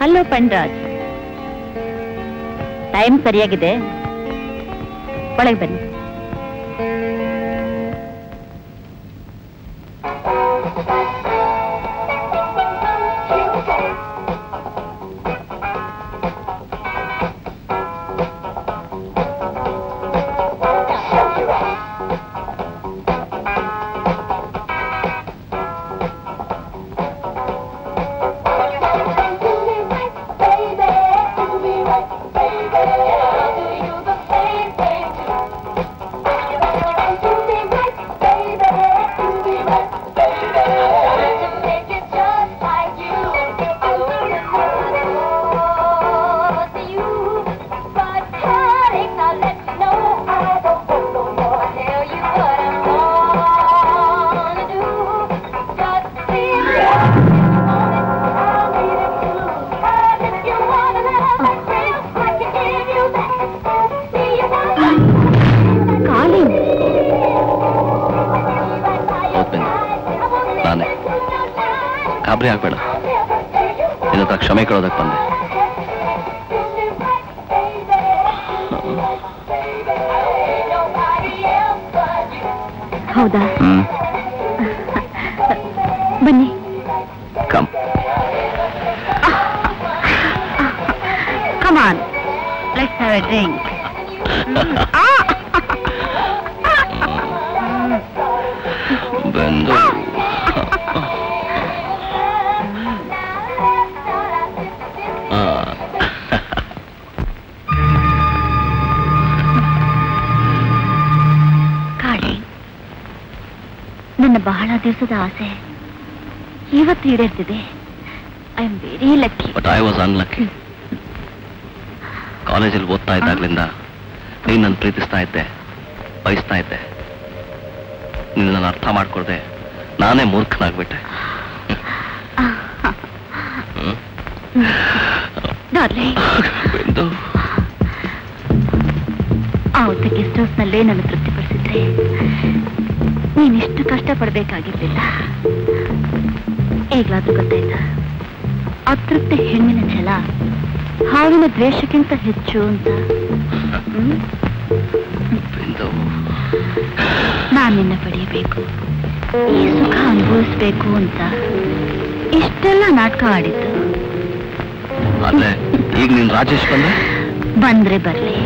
Hello ಪಂಡ್ರಾಜ್, time ಸರಿಯಾಗಿದೆ, ಒಳಗೆ ಬನ್ನಿ. ಆಗ್ಬೇಡ, ನಿನ್ನ ಕ್ಷಮೆ ಕೇಳೋದಕ್ಕೆ ಬಂದೆ. ಹೌದಾ? ಬನ್ನಿ. Come come on, let's have a drink. ಬಂದು ನನ್ನ ಬಹಳ ದಿವಸದ ಆಸೆ ಇವತ್ತು ಈಡೇರ್ತಿದೆ. I am very lucky. But I was unlucky. ಕಾಲೇಜಲ್ಲಿ ಓದ್ತಾ ಇದ್ದಾಗ್ಲಿಂದ ನೀನು ನನ್ನ ಪ್ರೀತಿಸ್ತಾ ಇದ್ದೆ, ಬಯಸ್ತಾ ಇದ್ದೆ. ನೀನು ನನ್ನ ಅರ್ಥ ಮಾಡ್ಕೊಳ್ದೆ ನಾನೇ ಮೂರ್ಖನಾಗ್ಬಿಟ್ಟೆ. ಅವತ್ತು ಗೆಸ್ಟ್ ಹೌಸ್ನಲ್ಲೇ ನಾನು ತೃಪ್ತಿಪಡಿಸಿದ್ರೆ ನೀನಿಷ್ಟು ಕಷ್ಟಪಡ್ಬೇಕಾಗಿರ್ಲಿಲ್ಲ. ಈಗಲಾದ್ರೂ ಗೊತ್ತಾಯ್ತಾ ಅತೃಪ್ತಿ ಹೆಣ್ಣಿನ ಛಲ ಹಾವಿನ ದ್ವೇಷಕ್ಕಿಂತ ಹೆಚ್ಚು ಅಂತ. ನಾನು ನಿನ್ನ ಪಡೆಯಬೇಕು, ಈ ಸುಖ ಅನುಭವಿಸ್ಬೇಕು ಅಂತ ಇಷ್ಟೆಲ್ಲ ನಾಟಕ ಆಡಿದ್ದು. ಈಗ ನೀನು ರಾಜೇಶ್ ಬಂದ್ರೆ ಬರ್ಲಿ,